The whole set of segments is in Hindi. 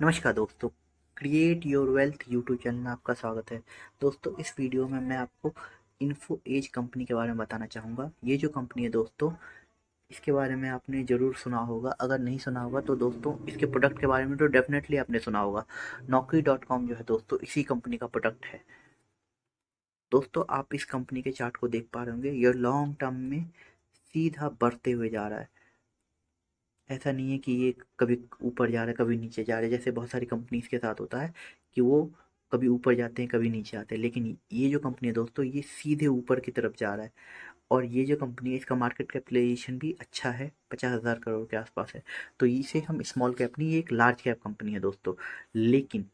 नमस्कार दोस्तों, create your wealth YouTube channel में आपका स्वागत है। दोस्तों, इस वीडियो में मैं आपको इन्फो एज कंपनी के बारे में बताना चाहूँगा। ये जो कंपनी है दोस्तों, इसके बारे में आपने ज़रूर सुना होगा। अगर नहीं सुना होगा तो दोस्तों इसके प्रोडक्ट के बारे में तो डेफिनेटली आपने सुना होगा। Naukri.com जो है दोस्तों इसी कंपनी का प्रोडक्ट है। दोस्तों, आप इस कंपनी के चार्ट को देख पा रहे होंगे। ये लॉन्ग टर्म में सीधा बढ़ते हुए जा रहा है। ऐसा नहीं है कि ये कभी ऊपर जा रहा है कभी नीचे जा रहा है, जैसे बहुत सारी कंपनीज के साथ होता है कि वो कभी ऊपर जाते हैं कभी नीचे आते हैं। लेकिन ये जो कंपनी है दोस्तों, ये सीधे ऊपर की तरफ जा रहा है। और ये जो कंपनी है, इसका मार्केट कैपिटलाइजेशन भी अच्छा है, 50,000 करोड़ के आसपास है। तो इसे हम स्मॉल कैप नहीं, ये एक लार्ज कैप कंपनी है दोस्तों। लेकिन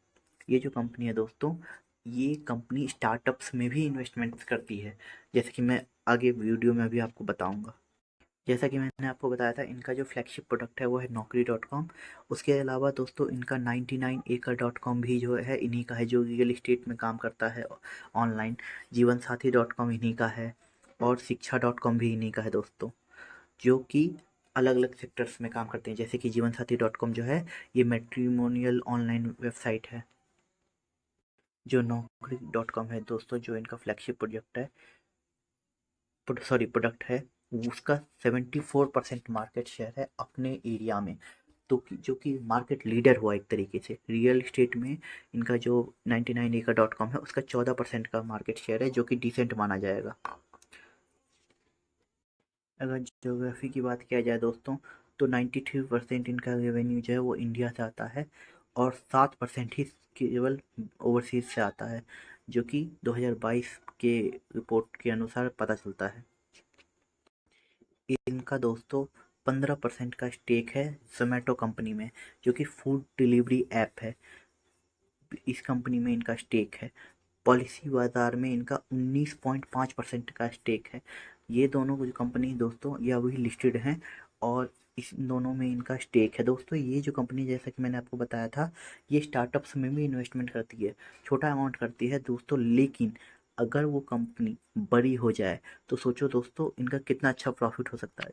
ये जो कंपनी है दोस्तों, ये कंपनी स्टार्टअप्स में भी इन्वेस्टमेंट्स करती है, जैसे कि मैं आगे वीडियो में अभी आपको बताऊंगा। जैसा कि मैंने आपको बताया था, इनका जो फ्लैगशिप प्रोडक्ट है वो है Naukri.com। उसके अलावा दोस्तों इनका 99acre.com भी जो है इन्हीं का है, जो रियल इस्टेट में काम करता है ऑनलाइन। जीवनसाथी.com इन्हीं का है, और शिक्षा.com भी इन्हीं का है दोस्तों, जो कि अलग अलग सेक्टर्स में काम करते हैं। जैसे कि जीवनसाथी.com जो है, ये मैट्रिमोनियल ऑनलाइन वेबसाइट है। जो Naukri.com है दोस्तों, जो इनका फ्लैगशिप प्रोजेक्ट है, प्रोडक्ट है, उसका 74% मार्केट शेयर है अपने एरिया में। तो जो कि मार्केट लीडर हुआ एक तरीके से रियल इस्टेट में। इनका जो 99acre.com है, उसका 14% का मार्केट शेयर है, जो कि डिसेंट माना जाएगा। अगर ज्योग्राफी की बात किया जाए दोस्तों, तो 93% इनका रेवेन्यू जो है वो इंडिया से आता है, और 7% ही केवल ओवरसीज से आता है, जो कि 2022 के रिपोर्ट के अनुसार पता चलता है। इनका दोस्तों 15% का स्टेक है जोमेटो कंपनी में, जो कि फूड डिलीवरी ऐप है। इस कंपनी में इनका स्टेक है। पॉलिसी बाजार में इनका 19.5% का स्टेक है। ये दोनों जो कंपनी दोस्तों, ये अभी लिस्टेड हैं, और इस दोनों में इनका स्टेक है दोस्तों। ये जो कंपनी, जैसा कि मैंने आपको बताया था, ये स्टार्टअप्स में भी इन्वेस्टमेंट करती है, छोटा अमाउंट करती है दोस्तों। लेकिन अगर वो कंपनी बड़ी हो जाए तो सोचो दोस्तों, इनका कितना अच्छा प्रॉफिट हो सकता है।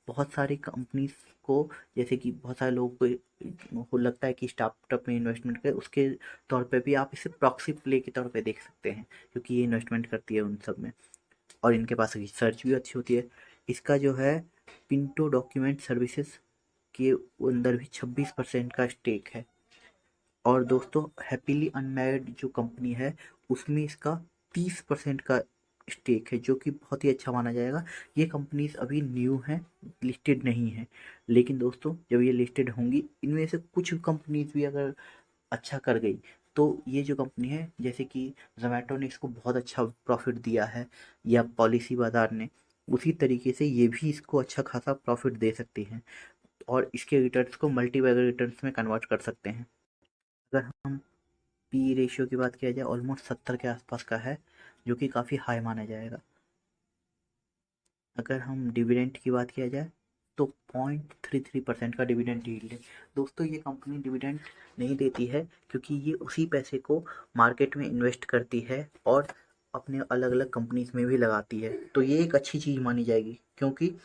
बहुत सारी कंपनीज को, जैसे कि बहुत सारे लोगों को लगता है कि स्टार्टअप में इन्वेस्टमेंट करें, उसके तौर पे भी आप इसे प्रॉक्सी प्ले के तौर पे देख सकते हैं, क्योंकि ये इन्वेस्टमेंट करती है उन सब में, और इनके पास रिसर्च भी अच्छी होती है। इसका जो है पिंटो डॉक्यूमेंट सर्विसेज के अंदर भी 26% का स्टेक है। और दोस्तों, हैप्पीली अनमैरिड जो कंपनी है, उसमें इसका 30% का स्टेक है, जो कि बहुत ही अच्छा माना जाएगा। ये कंपनीज अभी न्यू हैं, लिस्टेड नहीं है। लेकिन दोस्तों, जब ये लिस्टेड होंगी, इनमें से कुछ कंपनीज भी अगर अच्छा कर गई, तो ये जो कंपनी है, जैसे कि जोमेटो ने इसको बहुत अच्छा प्रॉफिट दिया है, या पॉलिसी बाजार ने, उसी तरीके से ये भी इसको अच्छा खासा प्रॉफिट दे सकती हैं, और इसके रिटर्न्स को मल्टीबैगर रिटर्न्स में कन्वर्ट कर सकते हैं। अगर हम पी रेशियो की बात किया जाए, ऑलमोस्ट 70 के आसपास का है, जो कि काफ़ी हाई माना जाएगा। अगर हम डिविडेंड की बात किया जाए, तो 0.33% का डिविडेंड यील्ड है दोस्तों। ये कंपनी डिविडेंड नहीं देती है, क्योंकि ये उसी पैसे को मार्केट में इन्वेस्ट करती है, और अपने अलग अलग कंपनीज में भी लगाती है। तो ये एक अच्छी चीज़ मानी जाएगी, क्योंकि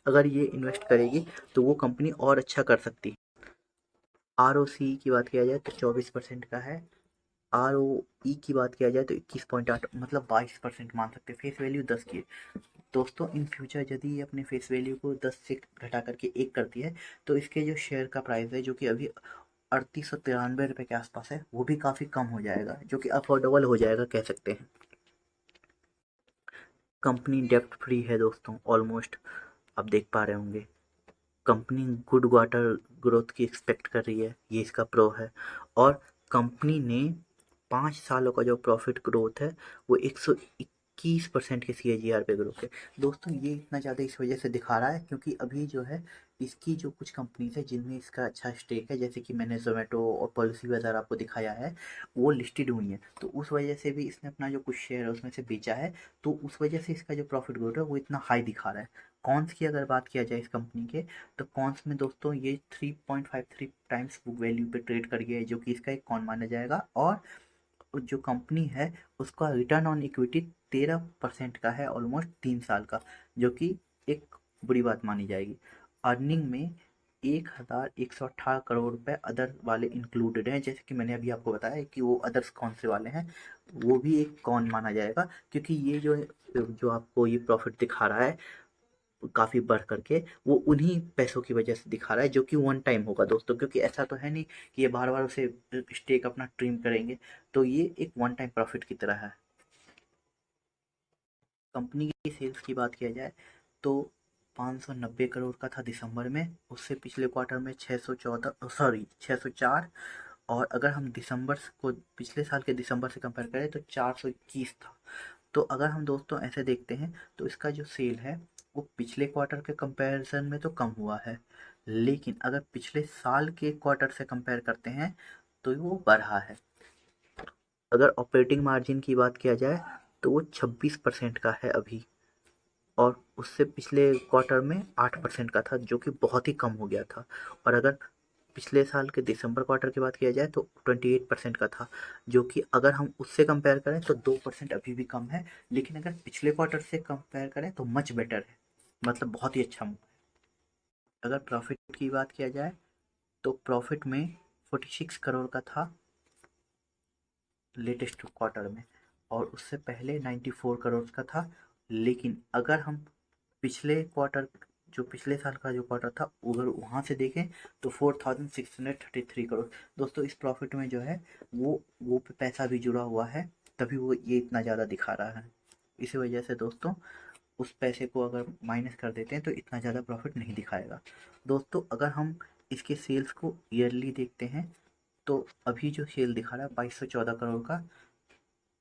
अगर ये इन्वेस्ट करेगी तो वो कंपनी और अच्छा कर सकती है। आर ओ सी की बात किया जाए तो 24% का है। आर ओ ई की बात किया जाए तो 21.8, मतलब 22% मान सकते हैं। फेस वैल्यू 10 की है दोस्तों। इन फ्यूचर यदि ये अपने फेस वैल्यू को 10 से घटा करके 1 करती है, तो इसके जो शेयर का प्राइस है, जो कि अभी 3893 रुपये के आसपास है, वो भी काफ़ी कम हो जाएगा, जो कि अफोर्डेबल हो जाएगा कह सकते हैं। कंपनी डेप्ट फ्री है दोस्तों ऑलमोस्ट, आप देख पा रहे होंगे। कंपनी गुड क्वार्टर ग्रोथ की एक्सपेक्ट कर रही है, ये इसका प्रो है। और कंपनी ने 5 सालों का जो प्रॉफिट ग्रोथ है, वो 121% के CAGR पे ग्रोथ है दोस्तों। ये इतना ज़्यादा इस वजह से दिखा रहा है, क्योंकि अभी जो है इसकी जो कुछ कंपनीज है जिनमें इसका अच्छा स्टेक है, जैसे कि मैंने जोमेटो और पॉलिसी बाजार आपको दिखाया है, वो लिस्टेड हुई हैं। तो उस वजह से भी इसने अपना जो कुछ शेयर है उसमें से बेचा है, तो उस वजह से इसका जो प्रॉफिट ग्रोथ है वो इतना हाई दिखा रहा है। कॉन्स की अगर बात किया जाए इस कंपनी के, तो कॉन्स में दोस्तों ये 3.53 टाइम्स बुक वैल्यू पे ट्रेड कर गया है, जो कि इसका एक कॉन माना जाएगा। और जो कंपनी है, उसका रिटर्न ऑन इक्विटी 13% का है, ऑलमोस्ट 3 साल का, जो कि एक बुरी बात मानी जाएगी। अर्निंग में 1118 करोड़ रुपए अदर वाले इंक्लूडेड हैं, जैसे कि मैंने अभी आपको बताया कि वो अदर्स कौन से वाले हैं, वो भी एक कौन माना जाएगा, क्योंकि ये जो जो आपको ये प्रॉफिट दिखा रहा है काफ़ी बढ़ करके, वो उन्हीं पैसों की वजह से दिखा रहा है, जो कि वन टाइम होगा दोस्तों, क्योंकि ऐसा तो है नहीं कि ये बार बार उसे स्टेक अपना ट्रिम करेंगे, तो ये एक वन टाइम प्रॉफिट की तरह है। कंपनी की सेल्स की बात किया जाए तो 590 करोड़ का था दिसंबर में, उससे पिछले क्वार्टर में 604, और अगर हम दिसंबर को पिछले साल के दिसंबर से कंपेयर करें तो 421 था। तो अगर हम दोस्तों ऐसे देखते हैं तो इसका जो सेल है वो पिछले क्वार्टर के कंपैरिजन में तो कम हुआ है, लेकिन अगर पिछले साल के क्वार्टर से कंपेयर करते हैं तो वो बढ़ा है। अगर ऑपरेटिंग मार्जिन की बात किया जाए तो वो 26% का है अभी, और उससे पिछले क्वार्टर में 8% का था, जो कि बहुत ही कम हो गया था। और अगर पिछले साल के दिसंबर क्वार्टर की बात किया जाए तो 28% का था, जो कि अगर हम उससे कंपेयर करें तो 2% अभी भी कम है, लेकिन अगर पिछले क्वार्टर से कंपेयर करें तो मच बेटर है, मतलब बहुत ही अच्छा। अगर प्रॉफिट की बात किया जाए तो प्रॉफिट में 46 करोड़ का था लेटेस्ट क्वार्टर में, और उससे पहले 94 करोड़ का था। लेकिन अगर हम पिछले क्वार्टर, जो पिछले साल का जो क्वार्टर था, अगर वहाँ से देखें तो 4633 करोड़। दोस्तों इस प्रॉफिट में जो है वो पैसा भी जुड़ा हुआ है, तभी वो ये इतना ज़्यादा दिखा रहा है। इसी वजह से दोस्तों उस पैसे को अगर माइनस कर देते हैं तो इतना ज़्यादा प्रॉफिट नहीं दिखाएगा। दोस्तों अगर हम इसके सेल्स को ईयरली देखते हैं तो अभी जो सेल दिखा रहा है 2214 करोड़ का,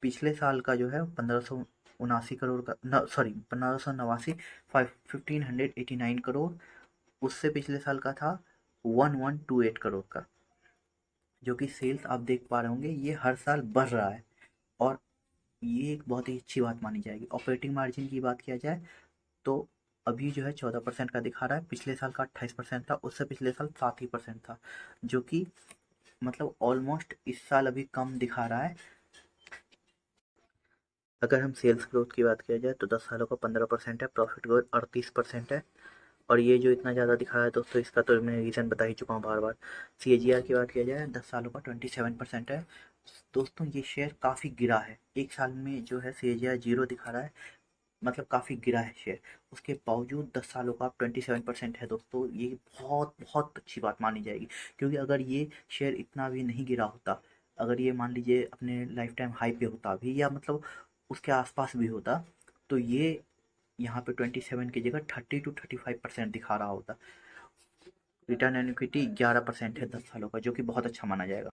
पिछले साल का जो है 1579 करोड़ का, सॉरी 1589, 1589 करोड़, उससे पिछले साल का था 1128 करोड़ का, जो कि सेल्स आप देख पा रहे होंगे ये हर साल बढ़ रहा है, और ये एक बहुत ही अच्छी बात मानी जाएगी। ऑपरेटिंग मार्जिन की बात किया जाए तो अभी जो है 14% का दिखा रहा है, पिछले साल का 28% था, उससे पिछले साल 7% था, जो कि मतलब ऑलमोस्ट इस साल अभी कम दिखा रहा है। अगर हम सेल्स ग्रोथ की बात किया जाए तो 10 सालों का 15% है, प्रॉफिट ग्रोथ 38% है, और ये जो इतना ज़्यादा दिखा है दोस्तों इसका तो मैं रीज़न बता ही चुका हूँ बार बार। CAGR की बात किया जाए 10 सालों का 27% है। दोस्तों ये शेयर काफ़ी गिरा है, एक साल में जो है CAGR जीरो दिखा रहा है, मतलब काफ़ी गिरा है शेयर, उसके बावजूद 10 सालों का 27% है दोस्तों, ये बहुत बहुत अच्छी बात मानी जाएगी। क्योंकि अगर ये शेयर इतना भी नहीं गिरा होता, अगर ये मान लीजिए अपने लाइफ टाइम हाई पे होता अभी, या मतलब उसके आसपास भी होता, तो ये यहाँ पे 27 की जगह 30 to 35% दिखा रहा होता। रिटर्न एन इक्विटी 11% है 10 सालों का, जो कि बहुत अच्छा माना जाएगा।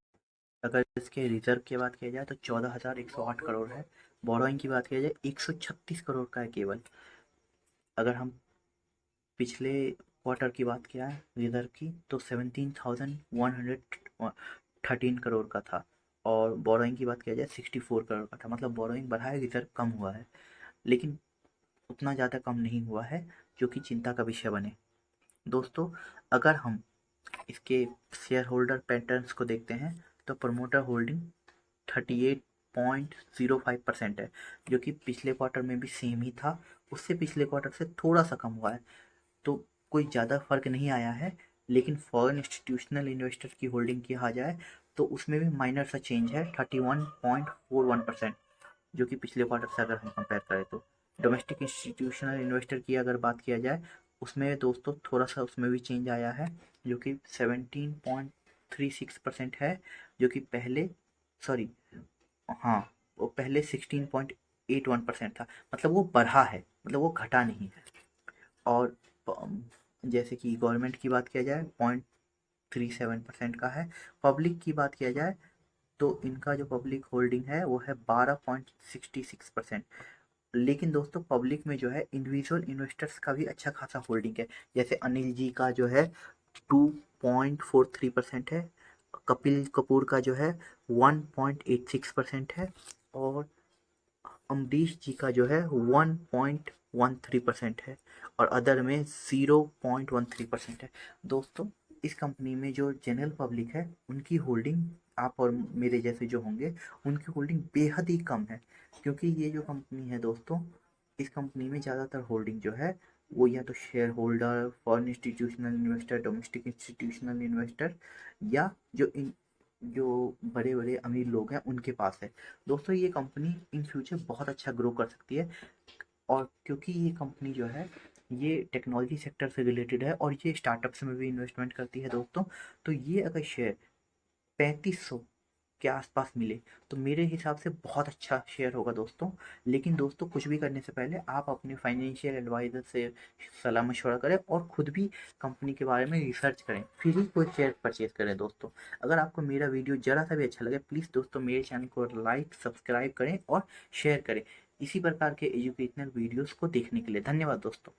अगर इसके रिजर्व की बात किया जाए तो 14,108 करोड़ है। बोरोइंग की बात किया जाए 136 करोड़ का है केवल। अगर हम पिछले क्वार्टर की बात किया है रिजर्व की तो 17,113 करोड़ का था, और बोरोइंग की बात किया जाए 64 करोड़ का था, मतलब बोरोइंग बढ़ा है, रिजर्व कम हुआ है, लेकिन उतना ज़्यादा कम नहीं हुआ है जो कि चिंता का विषय बने। दोस्तों अगर हम इसके शेयर होल्डर पैटर्न्स को देखते हैं तो प्रमोटर होल्डिंग 38.05% है, जो कि पिछले क्वार्टर में भी सेम ही था, उससे पिछले क्वार्टर से थोड़ा सा कम हुआ है, तो कोई ज़्यादा फर्क नहीं आया है। लेकिन फॉरेन इंस्टीट्यूशनल इन्वेस्टर की होल्डिंग किया जाए तो उसमें भी माइनर सा चेंज है 31.41%, जो कि पिछले क्वार्टर से अगर हम कंपेयर करें तो। डोमेस्टिक इंस्टीट्यूशनल इन्वेस्टर की अगर बात किया जाए उसमें दोस्तों थोड़ा सा उसमें भी चेंज आया है, जो कि 17.36% है, जो कि पहले, सॉरी, हाँ, वो पहले 16.81% था, मतलब वो बढ़ा है, मतलब वो घटा नहीं है। और जैसे कि गवर्नमेंट की बात किया जाए 0.37% का है। पब्लिक की बात किया जाए तो इनका जो पब्लिक होल्डिंग है वो है 12.66%। लेकिन दोस्तों पब्लिक में जो है इंडिविजुअल इन्वेस्टर्स का भी अच्छा खासा होल्डिंग है, जैसे अनिल जी का जो है 2.43% है, कपिल कपूर का जो है 1.86% है, और अमरीश जी का जो है 1.13% है, और अदर में 0.13% है। दोस्तों इस कंपनी में जो जनरल पब्लिक है उनकी होल्डिंग, आप और मेरे जैसे जो होंगे उनकी होल्डिंग बेहद ही कम है, क्योंकि ये जो कंपनी है दोस्तों, इस कंपनी में ज़्यादातर होल्डिंग जो है वो या तो share holder, foreign institutional investor, domestic institutional investor, या जो बड़े बड़े अमीर लोग हैं उनके पास है। दोस्तों ये कंपनी इन फ्यूचर बहुत अच्छा ग्रो कर सकती है, और क्योंकि ये कंपनी जो है ये टेक्नोलॉजी सेक्टर से रिलेटेड है और ये स्टार्टअप्स में भी इन्वेस्टमेंट करती है दोस्तों। तो ये अगर शेयर 3500 के आसपास मिले तो मेरे हिसाब से बहुत अच्छा शेयर होगा दोस्तों। लेकिन दोस्तों कुछ भी करने से पहले आप अपने फाइनेंशियल एडवाइज़र से सलाह मशवरा करें और खुद भी कंपनी के बारे में रिसर्च करें, फिर ही कोई शेयर परचेज करें दोस्तों। अगर आपको मेरा वीडियो ज़रा सा भी अच्छा लगे प्लीज़ दोस्तों मेरे चैनल को लाइक सब्सक्राइब करें और शेयर करें इसी प्रकार के एजुकेशनल वीडियोज़ को देखने के लिए। धन्यवाद दोस्तों।